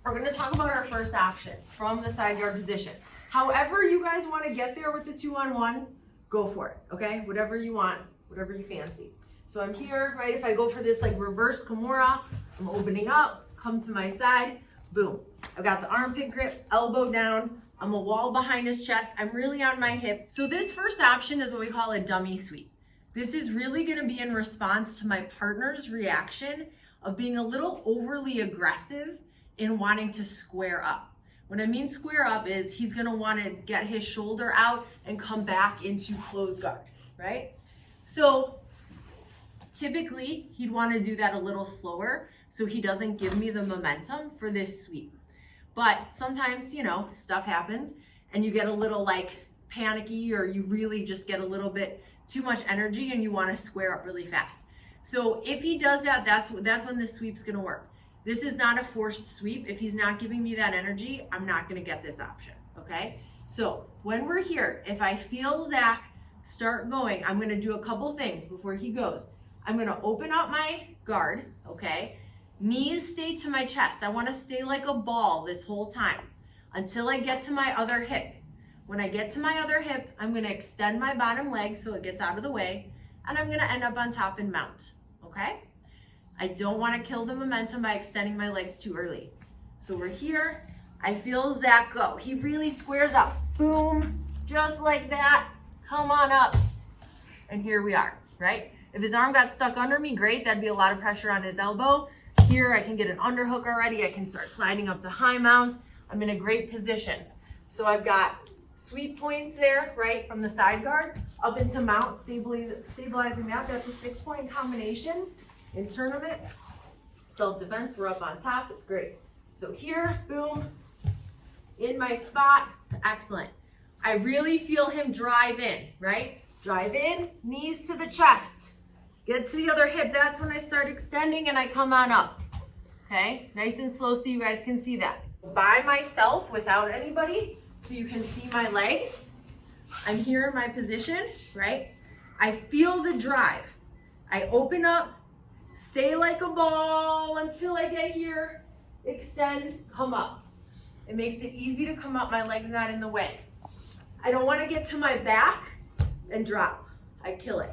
We're gonna talk about our first option from the side guard position. However you guys wanna get there with the 2-on-1, go for it, okay? Whatever you want, whatever you fancy. So I'm here, right? If I go for this like reverse Kimura, I'm opening up, come to my side, boom. I've got the armpit grip, elbow down, I'm a wall behind his chest, I'm really on my hip. So this first option is what we call a dummy sweep. This is really gonna be in response to my partner's reaction of being a little overly aggressive in wanting to square up. What I mean square up is he's gonna wanna get his shoulder out and come back into closed guard, right? So typically he'd wanna do that a little slower so he doesn't give me the momentum for this sweep. But sometimes, you know, stuff happens and you get a little like panicky, or you really just get a little bit too much energy and you wanna square up really fast. So if he does that, that's when the sweep's gonna work. This is not a forced sweep. If he's not giving me that energy, I'm not gonna get this option, okay? So when we're here, if I feel Zach start going, I'm gonna do a couple things before he goes. I'm gonna open up my guard, okay? Knees stay to my chest. I wanna stay like a ball this whole time until I get to my other hip. When I get to my other hip, I'm gonna extend my bottom leg so it gets out of the way, and I'm gonna end up on top and mount, okay? I don't wanna kill the momentum by extending my legs too early. So we're here, I feel Zach go. He really squares up, boom, just like that, come on up. And here we are, right? If his arm got stuck under me, great, that'd be a lot of pressure on his elbow. Here, I can get an underhook already. I can start sliding up to high mount. I'm in a great position. So I've got sweep points there, right, from the side guard up into mount, stabilizing that. That's a 6-point combination in tournament. Self-defense, we're up on top, it's great. So here, boom, in my spot, excellent. I really feel him drive in, right? Drive in, knees to the chest. Get to the other hip, that's when I start extending and I come on up. Okay, nice and slow so you guys can see that. By myself, without anybody, so you can see my legs. I'm here in my position, right? I feel the drive. I open up, stay like a ball until I get here, extend, come up. It makes it easy to come up, my leg's not in the way. I don't wanna get to my back and drop. I kill it.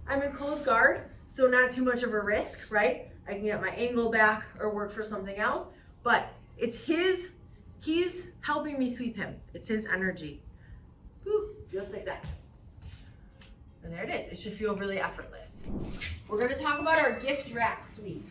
I'm in closed guard, so not too much of a risk, right? I can get my angle back or work for something else, but it's he's helping me sweep him. It's his energy. Whew, just like that. And there it is. It should feel really effortless. We're gonna talk about our gift wrap sweep.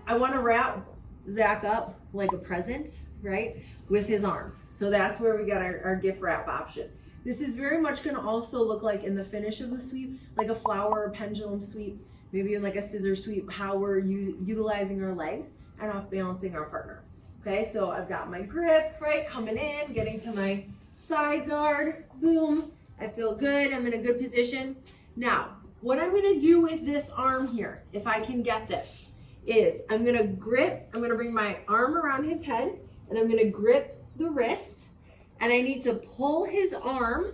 I wanna wrap Zach up like a present, right? With his arm. So that's where we got our gift wrap option. This is very much gonna also look like in the finish of the sweep, like a flower or pendulum sweep, maybe like a scissor sweep, how we're utilizing our legs and off balancing our partner. Okay, so I've got my grip, right, coming in, getting to my side guard, boom. I feel good, I'm in a good position. Now, what I'm gonna do with this arm here, if I can get this, is I'm gonna bring my arm around his head and I'm gonna grip the wrist, and I need to pull his arm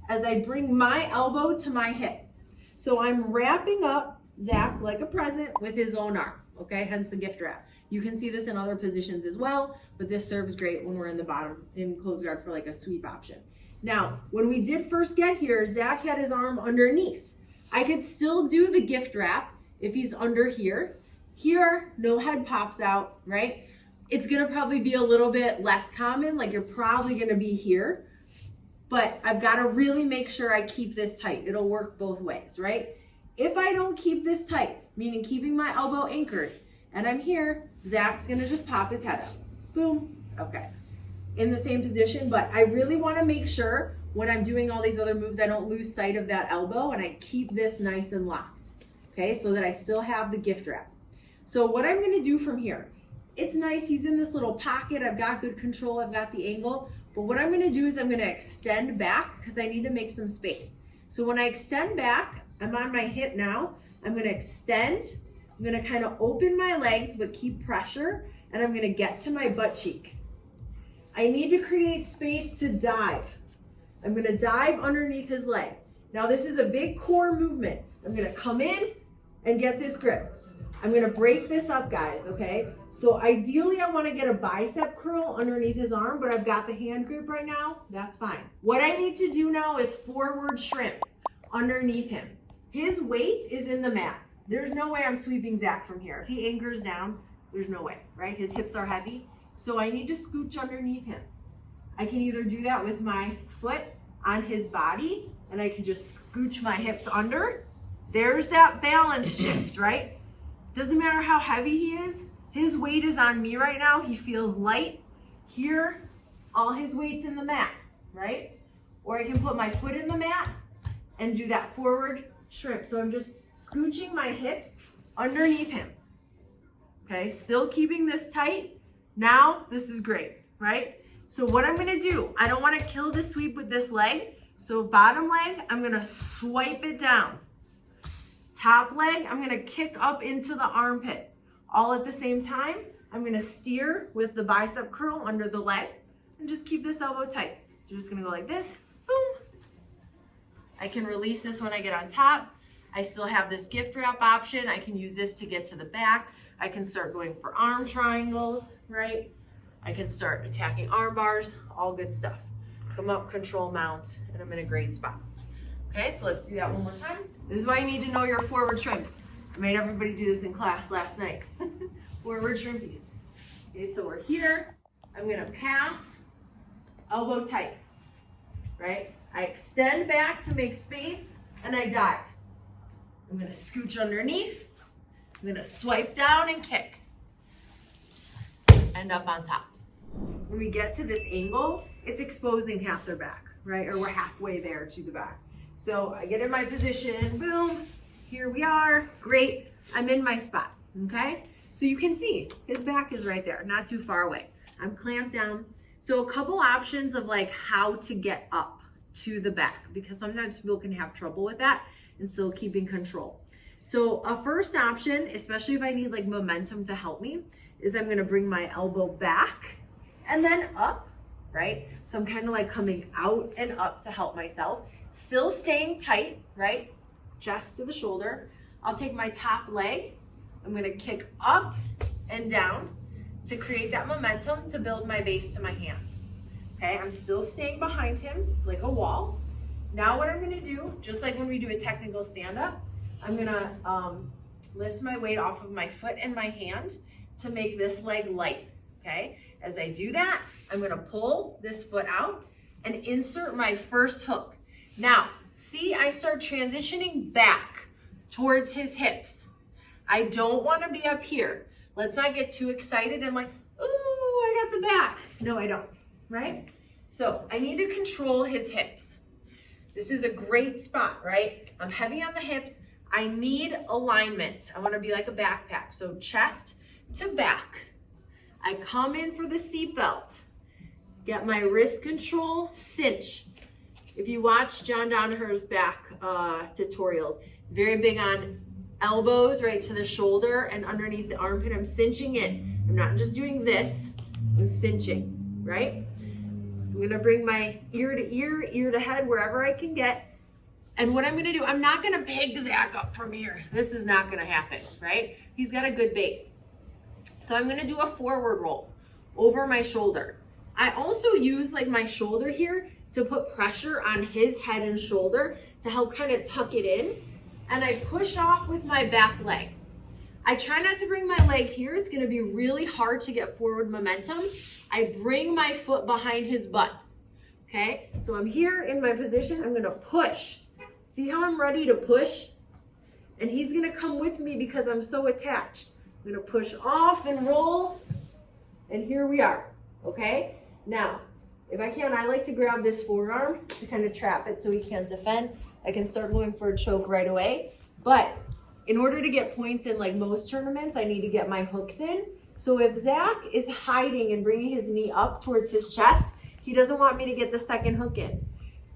as I bring my elbow to my hip. So I'm wrapping up Zach like a present with his own arm, okay? Hence the gift wrap. You can see this in other positions as well, but this serves great when we're in the bottom, in closed guard for like a sweep option. Now, when we did first get here, Zach had his arm underneath. I could still do the gift wrap if he's under here. Here, no head pops out, right? It's gonna probably be a little bit less common, like you're probably gonna be here, but I've gotta really make sure I keep this tight. It'll work both ways, right? If I don't keep this tight, meaning keeping my elbow anchored, and I'm here, Zach's gonna just pop his head up. Boom, okay. In the same position, but I really wanna make sure when I'm doing all these other moves, I don't lose sight of that elbow and I keep this nice and locked, okay? So that I still have the gift wrap. So what I'm gonna do from here, it's nice, he's in this little pocket, I've got good control, I've got the angle, but what I'm gonna do is I'm gonna extend back because I need to make some space. So when I extend back, I'm on my hip now, I'm gonna extend, I'm gonna kind of open my legs but keep pressure, and I'm gonna get to my butt cheek. I need to create space to dive. I'm gonna dive underneath his leg. Now this is a big core movement. I'm gonna come in and get this grip. I'm gonna break this up, guys, okay? So ideally I wanna get a bicep curl underneath his arm, but I've got the hand grip right now, that's fine. What I need to do now is forward shrimp underneath him. His weight is in the mat. There's no way I'm sweeping Zach from here. If he anchors down, there's no way, right? His hips are heavy, so I need to scooch underneath him. I can either do that with my foot on his body, and I can just scooch my hips under. There's that balance shift, right? Doesn't matter how heavy he is, his weight is on me right now. He feels light. Here, all his weight's in the mat, right? Or I can put my foot in the mat and do that forward shrimp. So I'm just scooching my hips underneath him. Okay, still keeping this tight. Now, this is great, right? So what I'm gonna do, I don't wanna kill the sweep with this leg. So bottom leg, I'm gonna swipe it down. Top leg, I'm gonna kick up into the armpit. All at the same time, I'm gonna steer with the bicep curl under the leg and just keep this elbow tight. So you're just gonna go like this, boom. I can release this when I get on top. I still have this gift wrap option. I can use this to get to the back. I can start going for arm triangles, right? I can start attacking arm bars, all good stuff. Come up, control mount, and I'm in a great spot. Okay, so let's do that one more time. This is why you need to know your forward shrimps. I made everybody do this in class last night. Forward shrimpies. Okay, so we're here. I'm gonna pass, elbow tight, right? I extend back to make space, and I dive. I'm gonna scooch underneath. I'm gonna swipe down and kick. End up on top. When we get to this angle, it's exposing half their back, right? Or we're halfway there to the back. So I get in my position, boom, here we are, great. I'm in my spot, okay? So you can see his back is right there, not too far away. I'm clamped down. So a couple options of like how to get up to the back, because sometimes people can have trouble with that and still keeping control. So a first option, especially if I need like momentum to help me, is I'm gonna bring my elbow back and then up, right? So I'm kind of like coming out and up to help myself, still staying tight, right? Chest to the shoulder. I'll take my top leg. I'm gonna kick up and down to create that momentum to build my base to my hand. Okay, I'm still staying behind him like a wall. Now what I'm gonna do, just like when we do a technical stand-up, I'm gonna lift my weight off of my foot and my hand to make this leg light, okay? As I do that, I'm gonna pull this foot out and insert my first hook. Now, see, I start transitioning back towards his hips. I don't wanna be up here. Let's not get too excited and like, ooh, I got the back. No, I don't, right? So I need to control his hips. This is a great spot, right? I'm heavy on the hips. I need alignment. I wanna be like a backpack. So chest to back. I come in for the seatbelt. Get my wrist control, cinch. If you watch John Danaher's back tutorials, very big on elbows right to the shoulder and underneath the armpit. I'm cinching in. I'm not just doing this, I'm cinching, right? I'm gonna bring my ear to ear, ear to head, wherever I can get. And what I'm gonna do, I'm not gonna pick Zach up from here. This is not gonna happen, right? He's got a good base. So I'm gonna do a forward roll over my shoulder. I also use like my shoulder here to put pressure on his head and shoulder to help kind of tuck it in. And I push off with my back leg. I try not to bring my leg here. It's gonna be really hard to get forward momentum. I bring my foot behind his butt, okay? So I'm here in my position, I'm gonna push. See how I'm ready to push? And he's gonna come with me because I'm so attached. I'm gonna push off and roll, and here we are, okay? Now, if I can, I like to grab this forearm to kind of trap it so he can't defend. I can start going for a choke right away, but in order to get points in like most tournaments, I need to get my hooks in. So if Zach is hiding and bringing his knee up towards his chest, he doesn't want me to get the second hook in.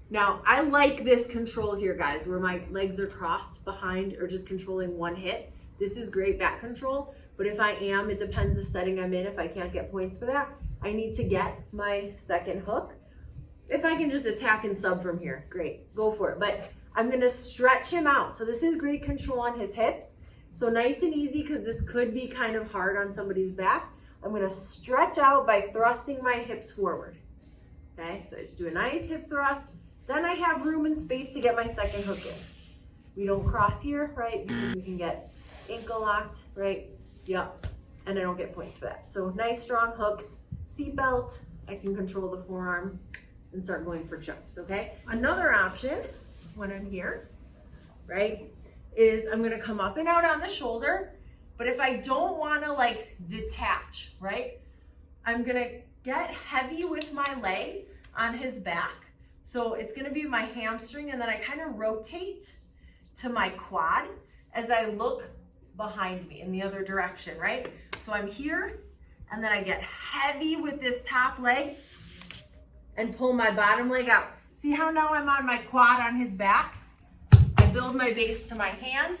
Now, I like this control here, guys, where my legs are crossed behind or just controlling one hit. This is great back control, but if I am, it depends the setting I'm in. If I can't get points for that, I need to get my second hook. If I can just attack and sub from here, great, go for it. But I'm gonna stretch him out. So this is great control on his hips. So nice and easy, because this could be kind of hard on somebody's back. I'm gonna stretch out by thrusting my hips forward. Okay, so I just do a nice hip thrust. Then I have room and space to get my second hook in. We don't cross here, right? Because we can get ankle locked, right? Yep, and I don't get points for that. So nice strong hooks, seat belt. I can control the forearm and start going for chokes, okay? Another option when I'm here, right, is I'm gonna come up and out on the shoulder, but if I don't wanna like detach, right, I'm gonna get heavy with my leg on his back. So it's gonna be my hamstring, and then I kind of rotate to my quad as I look behind me in the other direction, right? So I'm here, and then I get heavy with this top leg and pull my bottom leg out. See how now I'm on my quad on his back? I build my base to my hand.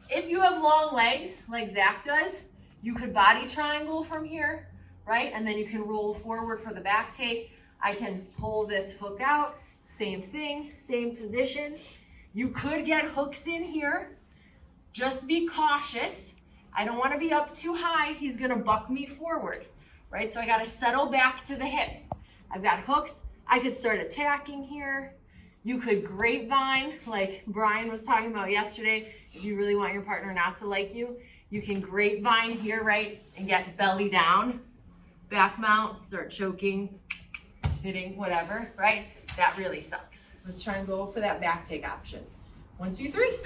If you have long legs, like Zach does, you could body triangle from here, right? And then you can roll forward for the back take. I can pull this hook out, same thing, same position. You could get hooks in here. Just be cautious. I don't want to be up too high. He's going to buck me forward, right? So I got to settle back to the hips. I've got hooks. I could start attacking here. You could grapevine, like Brian was talking about yesterday. If you really want your partner not to like you, you can grapevine here, right? And get belly down, back mount, start choking, hitting, whatever, right? That really sucks. Let's try and go for that back take option. 1, 2, 3.